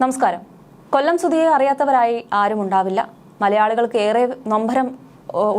നമസ്കാരം. കൊല്ലം സുധിയെ അറിയാത്തവരായി ആരും ഉണ്ടാവില്ല. മലയാളികൾക്ക് ഏറെ നൊമ്പരം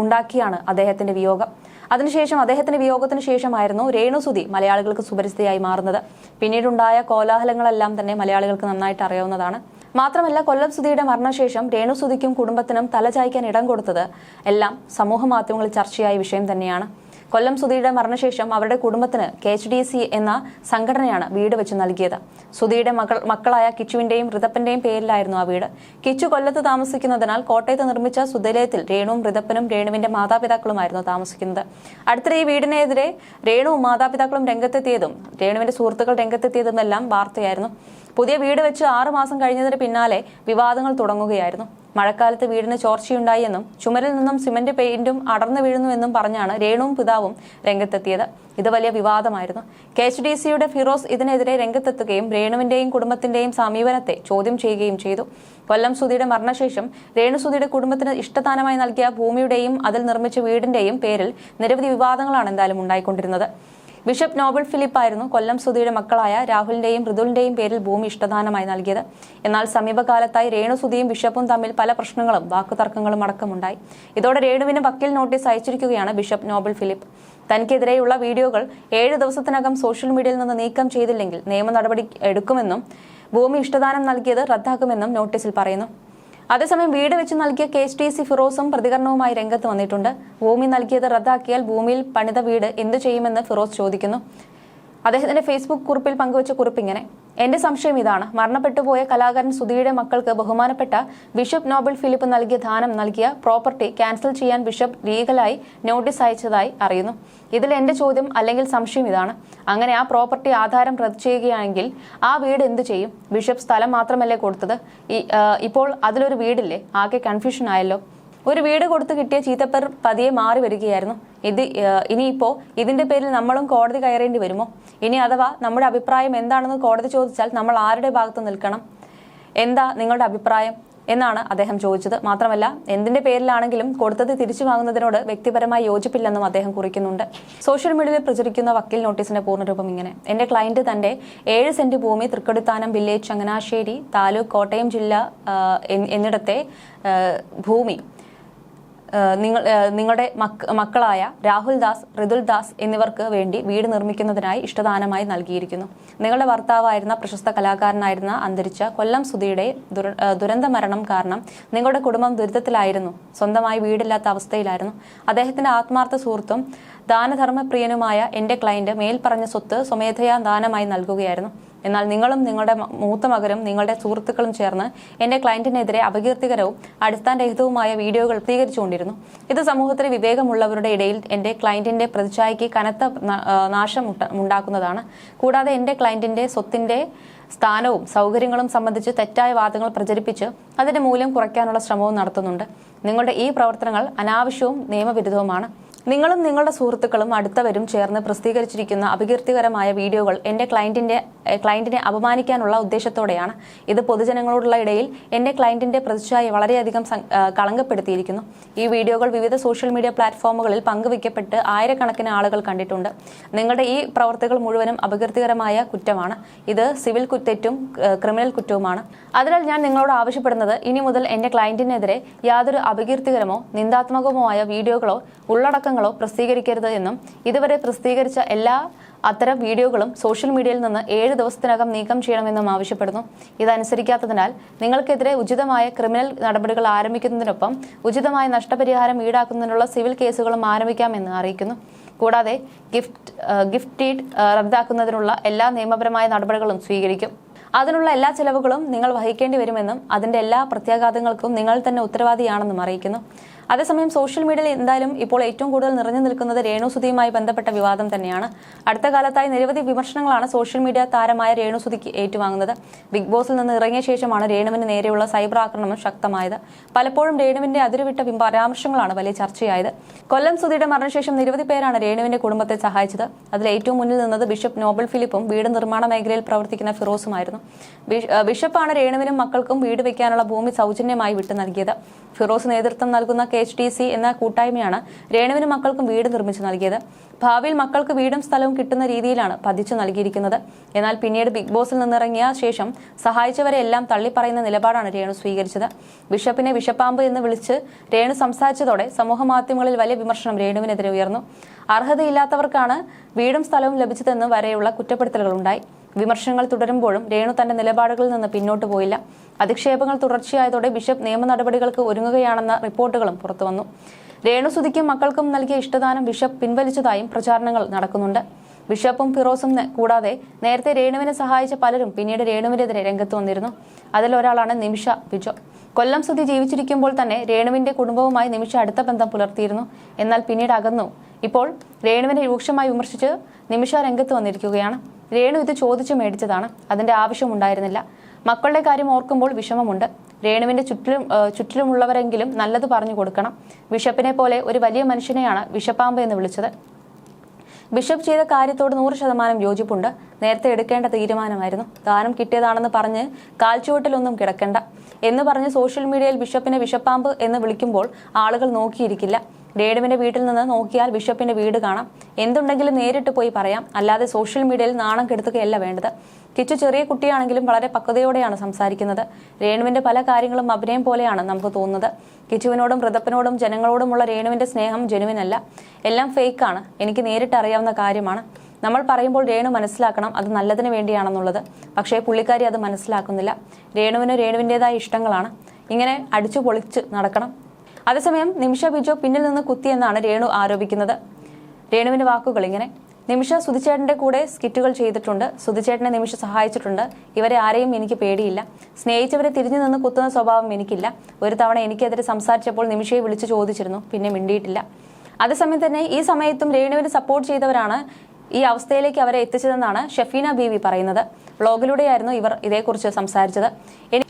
ഉണ്ടാക്കിയാണ് അദ്ദേഹത്തിന്റെ വിയോഗം. അതിനുശേഷം അദ്ദേഹത്തിന്റെ വിയോഗത്തിന് ശേഷമായിരുന്നു രേണു സുധി മലയാളികൾക്ക് സുപരിചിതയായി മാറുന്നത്. പിന്നീടുണ്ടായ കോലാഹലങ്ങളെല്ലാം തന്നെ മലയാളികൾക്ക് നന്നായിട്ട് അറിയാവുന്നതാണ്. മാത്രമല്ല, കൊല്ലം സുധിയുടെ മരണശേഷം രേണു സുധിക്കും കുടുംബത്തിനും തലചായ്ക്കാൻ ഇടം കൊടുത്തത് എല്ലാം സമൂഹ മാധ്യമങ്ങളിൽ ചർച്ചയായ വിഷയം തന്നെയാണ്. കൊല്ലം സുധിയുടെ മരണശേഷം അവരുടെ കുടുംബത്തിന് KHDC എന്ന സംഘടനയാണ് വീട് വെച്ച് നൽകിയത്. സുധിയുടെ മക്കളായ കിച്ചുവിന്റെയും ഋതപ്പന്റെയും പേരിലായിരുന്നു ആ വീട്. കിച്ചു കൊല്ലത്ത് താമസിക്കുന്നതിനാൽ കോട്ടയത്ത് നിർമ്മിച്ച സുധലയത്തിൽ രേണുവും ഋതപ്പനും രേണുവിന്റെ മാതാപിതാക്കളുമായിരുന്നു താമസിക്കുന്നത്. അടുത്തിടെ ഈ വീടിനെതിരെ രേണുവും മാതാപിതാക്കളും രംഗത്തെത്തിയതും രേണുവിന്റെ സുഹൃത്തുക്കൾ രംഗത്തെത്തിയതുമെല്ലാം വാർത്തയായിരുന്നു. പുതിയ വീട് വെച്ച് 6 മാസം കഴിഞ്ഞതിന് പിന്നാലെ വിവാദങ്ങൾ തുടങ്ങുകയായിരുന്നു. മഴക്കാലത്ത് വീടിന് ചോർച്ചയുണ്ടായെന്നും ചുമരിൽ നിന്നും സിമന്റ് പെയിന്റും അടർന്നു വീഴുന്നുവെന്നും പറഞ്ഞാണ് രേണുവും പിതാവും രംഗത്തെത്തിയത്. ഇത് വലിയ വിവാദമായിരുന്നു. KHDCയുടെ ഫിറോസ് ഇതിനെതിരെ രംഗത്തെത്തുകയും രേണുവിന്റെയും കുടുംബത്തിന്റെയും സമീപനത്തെ ചോദ്യം ചെയ്യുകയും ചെയ്തു. കൊല്ലം സുധിയുടെ മരണശേഷം രേണു സുധിയുടെ കുടുംബത്തിന് ഇഷ്ടദാനമായി നൽകിയ ഭൂമിയുടെയും അതിൽ നിർമ്മിച്ച വീടിന്റെയും പേരിൽ നിരവധി വിവാദങ്ങളാണ് എന്തായാലും ഉണ്ടായിക്കൊണ്ടിരുന്നത്. ബിഷപ്പ് നോബൽ ഫിലിപ്പ് ആയിരുന്നു കൊല്ലം സുധിയുടെ മക്കളായ രാഹുലിന്റെയും മൃദുലിന്റെയും പേരിൽ ഭൂമി ഇഷ്ടദാനമായി നൽകിയത്. എന്നാൽ സമീപകാലത്തായി രേണു സുധിയും ബിഷപ്പും തമ്മിൽ പല പ്രശ്നങ്ങളും വാക്കുതർക്കങ്ങളും അടക്കമുണ്ടായി. ഇതോടെ രേണുവിന് വക്കീൽ നോട്ടീസ് അയച്ചിരിക്കുകയാണ് ബിഷപ്പ് നോബൽ ഫിലിപ്പ്. തനിക്കെതിരെയുള്ള വീഡിയോകൾ 7 ദിവസത്തിനകം സോഷ്യൽ മീഡിയയിൽ നിന്ന് നീക്കം ചെയ്തില്ലെങ്കിൽ നിയമ നടപടി എടുക്കുമെന്നും ഭൂമി ഇഷ്ടദാനം നൽകിയത് റദ്ദാക്കുമെന്നും നോട്ടീസിൽ പറയുന്നു. അതേസമയം വീട് വെച്ച് നൽകിയ KHDC ഫിറോസും പ്രതികരണവുമായി രംഗത്ത് വന്നിട്ടുണ്ട്. ഭൂമി നൽകിയത് റദ്ദാക്കിയാൽ ഭൂമിയിൽ പണിത വീട് എന്തു ചെയ്യുമെന്ന് ഫിറോസ് ചോദിക്കുന്നു. അദ്ദേഹത്തിന്റെ ഫേസ്ബുക്ക് കുറിപ്പിൽ പങ്കുവച്ച കുറിപ്പ് ഇങ്ങനെ: എന്റെ സംശയം ഇതാണ്. മരണപ്പെട്ടുപോയ കലാകാരൻ സുധിയുടെ മക്കൾക്ക് ബഹുമാനപ്പെട്ട ബിഷപ്പ് നോബൽ ഫിലിപ്പ് നൽകിയ പ്രോപ്പർട്ടി ക്യാൻസൽ ചെയ്യാൻ ബിഷപ്പ് ലീഗലായി നോട്ടീസ് അയച്ചതായി അറിയുന്നു. ഇതിൽ എന്റെ ചോദ്യം അല്ലെങ്കിൽ സംശയം ഇതാണ്: അങ്ങനെ ആ പ്രോപ്പർട്ടി ആധാരം റദ്ദ് ചെയ്യുകയാണെങ്കിൽ ആ വീട് എന്ത് ചെയ്യും? ബിഷപ്പ് സ്ഥലം മാത്രമല്ലേ കൊടുത്തത്? ഇപ്പോൾ അതിലൊരു വീടില്ലേ? ആകെ കൺഫ്യൂഷൻ ആയല്ലോ. ഒരു വീട് കൊടുത്ത് കിട്ടിയ ചീത്തപ്പേർ പതിയെ മാറി വരികയായിരുന്നു. ഇനിയിപ്പോ ഇതിന്റെ പേരിൽ നമ്മളും കോടതി കയറേണ്ടി വരുമോ? ഇനി അഥവാ നമ്മുടെ അഭിപ്രായം എന്താണെന്ന് കോടതി ചോദിച്ചാൽ നമ്മൾ ആരുടെ ഭാഗത്ത് നിൽക്കണം? എന്താ നിങ്ങളുടെ അഭിപ്രായം എന്നാണ് അദ്ദേഹം ചോദിച്ചത്. മാത്രമല്ല, എന്തിന്റെ പേരിലാണെങ്കിലും കൊടുത്തത് തിരിച്ചു വാങ്ങുന്നതിനോട് വ്യക്തിപരമായി യോജിപ്പില്ലെന്നും അദ്ദേഹം കുറിക്കുന്നുണ്ട്. സോഷ്യൽ മീഡിയയിൽ പ്രചരിക്കുന്ന വക്കീൽ നോട്ടീസിന്റെ പൂർണ്ണരൂപം ഇങ്ങനെ: എന്റെ ക്ലയന്റ് തന്റെ 7 സെന്റ് ഭൂമി തൃക്കൊടിത്താനം വില്ലേജ്, ചങ്ങനാശ്ശേരി താലൂക്ക്, കോട്ടയം ജില്ല എന്നിടത്തെ ഭൂമി നിങ്ങളുടെ മക്കളായ രാഹുൽ ദാസ്, ഋതുൽ ദാസ് എന്നിവർക്ക് വേണ്ടി വീട് നിർമ്മിക്കുന്നതിനായി ഇഷ്ടദാനമായി നൽകിയിരിക്കുന്നു. നിങ്ങളുടെ ഭർത്താവായിരുന്ന പ്രശസ്ത കലാകാരനായിരുന്ന അന്തരിച്ച കൊല്ലം സുധിയുടെ ദുരന്ത മരണം കാരണം നിങ്ങളുടെ കുടുംബം ദുരിതത്തിലായിരുന്നു. സ്വന്തമായി വീടില്ലാത്ത അവസ്ഥയിലായിരുന്നു. അദ്ദേഹത്തിന്റെ ആത്മാർത്ഥ സുഹൃത്തും ദാനധർമ്മപ്രിയനുമായ എന്റെ ക്ലയന്റ് മേൽപ്പറഞ്ഞ സ്വത്ത് സ്വമേധയാ ദാനമായി നൽകുകയായിരുന്നു. എന്നാൽ നിങ്ങളും നിങ്ങളുടെ മൂത്ത മകനും നിങ്ങളുടെ സുഹൃത്തുക്കളും ചേർന്ന് എന്റെ ക്ലയന്റിനെതിരെ അപകീർത്തികരവും അടിസ്ഥാനരഹിതവുമായ വീഡിയോകൾ പ്രസിദ്ധീകരിച്ചുകൊണ്ടിരുന്നു. ഇത് സമൂഹത്തിലെ വിവേകമുള്ളവരുടെ ഇടയിൽ എന്റെ ക്ലയന്റിന്റെ പ്രതിച്ഛായയ്ക്ക് കനത്ത നാശം ഉണ്ടാക്കുന്നതാണ്. കൂടാതെ എന്റെ ക്ലയന്റിന്റെ സ്വത്തിന്റെ സ്ഥാനവും സൗകര്യങ്ങളും സംബന്ധിച്ച് തെറ്റായ വാദങ്ങൾ പ്രചരിപ്പിച്ച് അതിന്റെ മൂല്യം കുറയ്ക്കാനുള്ള ശ്രമവും നടത്തുന്നുണ്ട്. നിങ്ങളുടെ ഈ പ്രവർത്തനങ്ങൾ അനാവശ്യവും നിയമവിരുദ്ധവുമാണ്. നിങ്ങളും നിങ്ങളുടെ സുഹൃത്തുക്കളും അടുത്തവരും ചേർന്ന് പ്രസിദ്ധീകരിച്ചിരിക്കുന്ന അപകീർത്തികരമായ വീഡിയോകൾ എന്റെ ക്ലയന്റിനെ അപമാനിക്കാനുള്ള ഉദ്ദേശത്തോടെയാണ്. ഇത് പൊതുജനങ്ങളോടുള്ള ഇടയിൽ എന്റെ ക്ലയന്റിന്റെ പ്രതിച്ഛായ വളരെയധികം കളങ്കപ്പെടുത്തിയിരിക്കുന്നു. ഈ വീഡിയോകൾ വിവിധ സോഷ്യൽ മീഡിയ പ്ലാറ്റ്ഫോമുകളിൽ പങ്കുവയ്ക്കപ്പെട്ട് ആയിരക്കണക്കിന് ആളുകൾ കണ്ടിട്ടുണ്ട്. നിങ്ങളുടെ ഈ പ്രവർത്തികൾ മുഴുവനും അപകീർത്തികരമായ കുറ്റമാണ്. ഇത് സിവിൽ തെറ്റും ക്രിമിനൽ കുറ്റവുമാണ്. അതിനാൽ ഞാൻ നിങ്ങളോട് ആവശ്യപ്പെടുന്നത്, ഇനി മുതൽ എന്റെ ക്ലയന്റിനെതിരെ യാതൊരു അപകീർത്തികരമോ നിന്ദാത്മകമോ ആയ വീഡിയോകളോ ഉള്ളടക്കങ്ങളോ പ്രസിദ്ധീകരിക്കരുത് എന്നും ഇതുവരെ പ്രസിദ്ധീകരിച്ച എല്ലാ അത്തരം വീഡിയോകളും സോഷ്യൽ മീഡിയയിൽ നിന്ന് 7 ദിവസത്തിനകം നീക്കം ചെയ്യണമെന്നും ആവശ്യപ്പെടുന്നു. ഇതനുസരിക്കാത്തതിനാൽ നിങ്ങൾക്കെതിരെ ഉചിതമായ ക്രിമിനൽ നടപടികൾ ആരംഭിക്കുന്നതിനൊപ്പം ഉചിതമായ നഷ്ടപരിഹാരം ഈടാക്കുന്നതിനുള്ള സിവിൽ കേസുകളും ആരംഭിക്കാമെന്ന് അറിയിക്കുന്നു. കൂടാതെ ഗിഫ്റ്റ് ഡീഡ് റദ്ദാക്കുന്നതിനുള്ള എല്ലാ നിയമപരമായ നടപടികളും സ്വീകരിക്കും. അതിനുള്ള എല്ലാ ചെലവുകളും നിങ്ങൾ വഹിക്കേണ്ടി വരുമെന്നും അതിന്റെ എല്ലാ പ്രത്യാഘാതങ്ങൾക്കും നിങ്ങൾ തന്നെ ഉത്തരവാദിയാണെന്നും അറിയിക്കുന്നു. അതേസമയം സോഷ്യൽ മീഡിയയിൽ എന്തായാലും ഇപ്പോൾ ഏറ്റവും കൂടുതൽ നിറഞ്ഞു നിൽക്കുന്നത് രേണു സുധിയുമായി ബന്ധപ്പെട്ട വിവാദം തന്നെയാണ്. അടുത്ത കാലത്തായി നിരവധി വിമർശനങ്ങളാണ് സോഷ്യൽ മീഡിയ താരമായ രേണു സുധിക്ക് ഏറ്റുവാങ്ങുന്നത്. ബിഗ് ബോസിൽ നിന്ന് ഇറങ്ങിയ ശേഷമാണ് രേണുവിന് നേരെയുള്ള സൈബർ ആക്രമണം ശക്തമായത്. പലപ്പോഴും രേണുവിന്റെ അതിരുവിട്ട പരാമർശങ്ങളാണ് വലിയ ചർച്ചയായത്. കൊല്ലം സുധിയുടെ മരണശേഷം നിരവധി പേരാണ് രേണുവിന്റെ കുടുംബത്തെ സഹായിച്ചത്. അതിൽ ഏറ്റവും മുന്നിൽ നിന്നത് ബിഷപ്പ് നോബൽ ഫിലിപ്പും വീട് നിർമ്മാണ മേഖലയിൽ പ്രവർത്തിക്കുന്ന ഫിറോസുമായിരുന്നു. ബിഷപ്പാണ് രേണുവിനും മക്കൾക്കും വീട് വെക്കാനുള്ള ഭൂമി സൗജന്യമായി വിട്ടു നൽകിയത്. ഫിറോസ് നേതൃത്വം നൽകുന്ന KHTC എന്ന കൂട്ടായ്മയാണ് രേണുവിനും മക്കൾക്കും വീട് നിർമ്മിച്ചു നൽകിയത്. ഭാവിയിൽ മക്കൾക്ക് വീടും സ്ഥലവും കിട്ടുന്ന രീതിയിലാണ് പതിച്ചു നൽകിയിരിക്കുന്നത്. എന്നാൽ പിന്നീട് ബിഗ് ബോസിൽ നിന്നിറങ്ങിയ ശേഷം സഹായിച്ചവരെ എല്ലാം തള്ളിപ്പറയുന്ന നിലപാടാണ് രേണു സ്വീകരിച്ചത്. ബിഷപ്പിനെ വിഷപ്പാമ്പ് എന്ന് വിളിച്ച് രേണു സംസാരിച്ചതോടെ സമൂഹമാധ്യമങ്ങളിൽ വലിയ വിമർശനം രേണുവിനെതിരെ ഉയർന്നു. അർഹതയില്ലാത്തവർക്കാണ് വീടും സ്ഥലവും ലഭിച്ചതെന്ന് വരെയുള്ള കുറ്റപ്പെടുത്തലുകളുണ്ടായി. വിമർശനങ്ങൾ തുടരുമ്പോഴും രേണു തന്റെ നിലപാടുകളിൽ നിന്ന് പിന്നോട്ടു പോയില്ല. അധിക്ഷേപങ്ങൾ തുടർച്ചയായതോടെ ബിഷപ്പ് നിയമ നടപടികൾക്ക് ഒരുങ്ങുകയാണെന്ന റിപ്പോർട്ടുകളും പുറത്തുവന്നു. രേണുസുതിക്കും മക്കൾക്കും നൽകിയ ഇഷ്ടദാനം ബിഷപ്പ് പിൻവലിച്ചതായും പ്രചാരണങ്ങൾ നടക്കുന്നുണ്ട്. ബിഷപ്പും ഫിറോസും കൂടാതെ നേരത്തെ രേണുവിനെ സഹായിച്ച പലരും പിന്നീട് രേണുവിനെതിരെ രംഗത്ത് വന്നിരുന്നു. അതിലൊരാളാണ് നിമിഷ ബിജോ. കൊല്ലം സുധി ജീവിച്ചിരിക്കുമ്പോൾ തന്നെ രേണുവിന്റെ കുടുംബവുമായി നിമിഷ അടുത്ത ബന്ധം പുലർത്തിയിരുന്നു. എന്നാൽ പിന്നീട് അകന്നു. ഇപ്പോൾ രേണുവിനെ രൂക്ഷമായി വിമർശിച്ച് നിമിഷ രംഗത്ത് വന്നിരിക്കുകയാണ്. രേണു ഇത് ചോദിച്ചു മേടിച്ചതാണ്, അതിന്റെ ആവശ്യമുണ്ടായിരുന്നില്ല. മക്കളുടെ കാര്യം ഓർക്കുമ്പോൾ വിഷമമുണ്ട്. രേണുവിന്റെ ചുറ്റിലുമുള്ളവരെങ്കിലും നല്ലത് പറഞ്ഞു കൊടുക്കണം. ബിഷപ്പിനെ പോലെ ഒരു വലിയ മനുഷ്യനെയാണ് വിഷപ്പാമ്പ് എന്ന് വിളിച്ചത്. ബിഷപ്പ് ചെയ്ത കാര്യത്തോട് 100% യോജിപ്പുണ്ട്. നേരത്തെ എടുക്കേണ്ട തീരുമാനമായിരുന്നു. ദാനം കിട്ടിയതാണെന്ന് പറഞ്ഞ് കാൽച്ചുവട്ടിലൊന്നും കിടക്കണ്ട എന്ന് പറഞ്ഞ് സോഷ്യൽ മീഡിയയിൽ ബിഷപ്പിനെ വിഷപ്പാമ്പ് എന്ന് വിളിക്കുമ്പോൾ ആളുകൾ നോക്കിയിരിക്കില്ല. രേണുവിന്റെ വീട്ടിൽ നിന്ന് നോക്കിയാൽ ബിഷപ്പിന്റെ വീട് കാണാം. എന്തുണ്ടെങ്കിലും നേരിട്ട് പോയി പറയാം, അല്ലാതെ സോഷ്യൽ മീഡിയയിൽ നാണം കെടുത്തുകയല്ല വേണ്ടത്. കിച്ചു ചെറിയ കുട്ടിയാണെങ്കിലും വളരെ പക്വതയോടെയാണ് സംസാരിക്കുന്നത്. രേണുവിന്റെ പല കാര്യങ്ങളും അഭിനയം പോലെയാണ് നമുക്ക് തോന്നുന്നത്. കിച്ചുവിനോടും ഋതപ്പനോടും ജനങ്ങളോടുമുള്ള രേണുവിന്റെ സ്നേഹം ജെനുവിനല്ല, എല്ലാം ഫേക്കാണ്. എനിക്ക് നേരിട്ട് അറിയാവുന്ന കാര്യമാണ്. നമ്മൾ പറയുമ്പോൾ രേണു മനസ്സിലാക്കണം അത് നല്ലതിന് വേണ്ടിയാണെന്നുള്ളത്. പക്ഷേ പുള്ളിക്കാരി അത് മനസ്സിലാക്കുന്നില്ല. രേണുവിന് രേണുവിൻ്റെതായ ഇഷ്ടങ്ങളാണ്. ഇങ്ങനെ അടിച്ചു പൊളിച്ച് നടക്കണം. അതേസമയം നിമിഷ ബിജോ പിന്നിൽ നിന്ന് കുത്തിയെന്നാണ് രേണു ആരോപിക്കുന്നത്. രേണുവിന്റെ വാക്കുകൾ ഇങ്ങനെ: നിമിഷ സുധിച്ചേട്ടന്റെ കൂടെ സ്കിറ്റുകൾ ചെയ്തിട്ടുണ്ട്. സുധിച്ചേട്ടനെ നിമിഷ സഹായിച്ചിട്ടുണ്ട്. ഇവരെ ആരെയും എനിക്ക് പേടിയില്ല. സ്നേഹിച്ചവരെ തിരിഞ്ഞു നിന്ന് കുത്തുന്ന സ്വഭാവം എനിക്കില്ല. ഒരു തവണ എനിക്കെതിരെ സംസാരിച്ചപ്പോൾ നിമിഷയെ വിളിച്ചു ചോദിച്ചിരുന്നു, പിന്നെ മിണ്ടിയിട്ടില്ല. അതേസമയം തന്നെ ഈ സമയത്തും രേണുവിനെ സപ്പോർട്ട് ചെയ്തവരാണ് ഈ അവസ്ഥയിലേക്ക് അവരെ എത്തിച്ചതെന്നാണ് ഷെഫീന ബീവി പറയുന്നത്. വ്ളോഗിലൂടെയായിരുന്നു ഇവർ ഇതേക്കുറിച്ച് സംസാരിച്ചത്.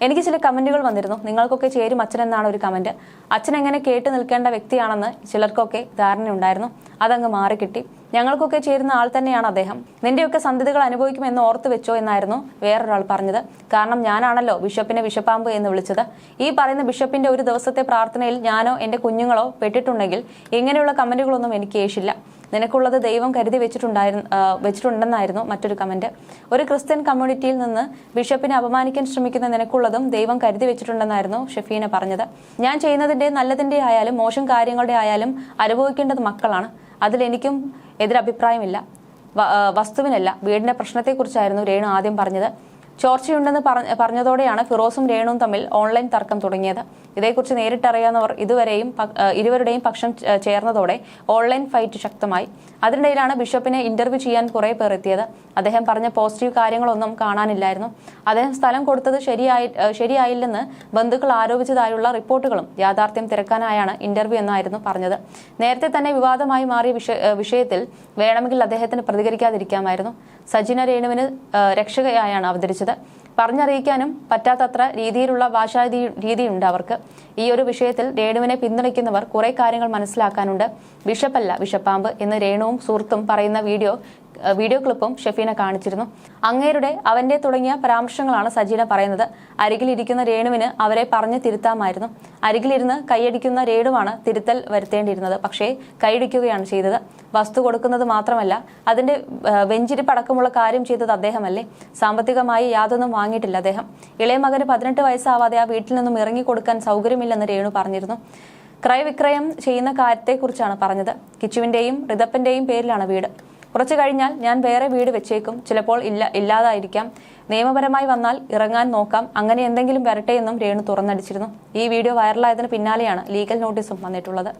എനിക്ക് ചില കമന്റുകൾ വന്നിരുന്നു. നിങ്ങൾക്കൊക്കെ ചേരും അച്ഛൻ എന്നാണ് ഒരു കമന്റ്. അച്ഛൻ എങ്ങനെ കേട്ട് നിൽക്കേണ്ട വ്യക്തിയാണെന്ന് ചിലർക്കൊക്കെ ധാരണയുണ്ടായിരുന്നു. അതങ്ങ് മാറിക്കിട്ടി. ഞങ്ങൾക്കൊക്കെ ചേരുന്ന ആൾ തന്നെയാണ് അദ്ദേഹം. നിന്റെയൊക്കെ സന്ധികൾ അനുഭവിക്കുമെന്ന് ഓർത്തു വെച്ചോ എന്നായിരുന്നു വേറൊരാൾ പറഞ്ഞത്. കാരണം ഞാനാണല്ലോ ബിഷപ്പിനെ വിഷപ്പാമ്പ് എന്ന് വിളിച്ചത്. ഈ പറയുന്ന ബിഷപ്പിന്റെ ഒരു ദിവസത്തെ പ്രാർത്ഥനയിൽ ഞാനോ എന്റെ കുഞ്ഞുങ്ങളോ പെട്ടിട്ടുണ്ടെങ്കിൽ ഇങ്ങനെയുള്ള കമന്റുകളൊന്നും എനിക്ക് ഏഷില്ല. നിനക്കുള്ളത് ദൈവം കരുതി വെച്ചിട്ടുണ്ടെന്നായിരുന്നു മറ്റൊരു കമന്റ്. ഒരു ക്രിസ്ത്യൻ കമ്മ്യൂണിറ്റിയിൽ നിന്ന് ബിഷപ്പിനെ അപമാനിക്കാൻ ശ്രമിക്കുന്ന നിനക്കുള്ളതും ദൈവം കരുതി വെച്ചിട്ടുണ്ടെന്നായിരുന്നു ഷെഫീന പറഞ്ഞത്. ഞാൻ ചെയ്യുന്നതിന്റെ നല്ലതിന്റെ ആയാലും മോശം കാര്യങ്ങളുടെ ആയാലും അനുഭവിക്കേണ്ടത് മക്കളാണ്. അതിലെനിക്കും എതിരഭിപ്രായമില്ല. വസ്തുവിനല്ല, വീടിന്റെ പ്രശ്നത്തെക്കുറിച്ചായിരുന്നു രേണു ആദ്യം പറഞ്ഞത്. ചോർച്ചയുണ്ടെന്ന് പറഞ്ഞതോടെയാണ് ഫിറോസും രേണുവും തമ്മിൽ ഓൺലൈൻ തർക്കം തുടങ്ങിയത്. ഇതേക്കുറിച്ച് നേരിട്ടറിയാവുന്നവർ ഇരുവരുടെയും പക്ഷം ചേർന്നതോടെ ഓൺലൈൻ ഫൈറ്റ് ശക്തമായി. അതിനിടയിലാണ് ബിഷപ്പിനെ ഇന്റർവ്യൂ ചെയ്യാൻ കുറെ പേർ എത്തിയത്. അദ്ദേഹം പറഞ്ഞ പോസിറ്റീവ് കാര്യങ്ങളൊന്നും കാണാനില്ലായിരുന്നു. അദ്ദേഹം സ്ഥലം കൊടുത്തത് ശരിയായില്ലെന്ന് ബന്ധുക്കൾ ആരോപിച്ചതായുള്ള റിപ്പോർട്ടുകളും യാഥാർത്ഥ്യം തിരക്കാനായാണ് ഇന്റർവ്യൂ എന്നായിരുന്നു പറഞ്ഞത്. നേരത്തെ തന്നെ വിവാദമായി മാറിയ വിഷയത്തിൽ വേണമെങ്കിൽ അദ്ദേഹത്തിന് പ്രതികരിക്കാതിരിക്കാമായിരുന്നു. സജിന രേണുവിന് രക്ഷകയായാണ് അവതരിച്ചത്. പറഞ്ഞറിയിക്കാനും പറ്റാത്തത്ര രീതിയിലുള്ള ഭാഷാ രീതിയുണ്ട് അവർക്ക്. ഈ ഒരു വിഷയത്തിൽ രേണുവിനെ പിന്തുണയ്ക്കുന്നവർ കുറെ കാര്യങ്ങൾ മനസ്സിലാക്കാനുണ്ട്. ബിഷപ്പല്ല വിഷപ്പാമ്പ് എന്ന് രേണുവും സുഹൃത്തും പറയുന്ന വീഡിയോ ക്ലിപ്പും ഷെഫീന കാണിച്ചിരുന്നു. അങ്ങേരുടെ അവന്റെ തുടങ്ങിയ പരാമർശങ്ങളാണ് സജീന പറയുന്നത്. അരികിലിരിക്കുന്ന രേണുവിന് അവരെ പറഞ്ഞു തിരുത്താമായിരുന്നു. അരികിലിരുന്ന് കൈയടിക്കുന്ന രേണുവാണ് തിരുത്തൽ വരുത്തേണ്ടിയിരുന്നത്. പക്ഷേ കൈയടിക്കുകയാണ് ചെയ്തത്. വസ്തു കൊടുക്കുന്നത് മാത്രമല്ല, അതിന്റെ വെഞ്ചിരിപ്പടക്കമുള്ള കാര്യം ചെയ്തത് അദ്ദേഹമല്ലേ. സാമ്പത്തികമായി യാതൊന്നും വാങ്ങിയിട്ടില്ല അദ്ദേഹം. ഇളയ മകന് 18 വയസ്സാവാതെ ആ വീട്ടിൽ നിന്നും ഇറങ്ങിക്കൊടുക്കാൻ സൗകര്യമില്ലെന്ന് രേണു പറഞ്ഞിരുന്നു. ക്രയവിക്രയം ചെയ്യുന്ന കാര്യത്തെക്കുറിച്ചാണ് പറഞ്ഞത്. കിച്ചുവിന്റെയും ഋതപ്പന്റെയും പേരിലാണ് വീട്. കുറച്ചു കഴിഞ്ഞാൽ ഞാൻ വേറെ വീട് വെച്ചേക്കും. ചിലപ്പോൾ ഇല്ലാതായിരിക്കാം. നിയമപരമായി വന്നാൽ ഇറങ്ങാൻ നോക്കാം. അങ്ങനെ എന്തെങ്കിലും വരട്ടെ എന്നും രേണു തുറന്നടിച്ചിരുന്നു. ഈ വീഡിയോ വൈറലായതിന് പിന്നാലെയാണ് ലീഗൽ നോട്ടീസും വന്നിട്ടുള്ളത്.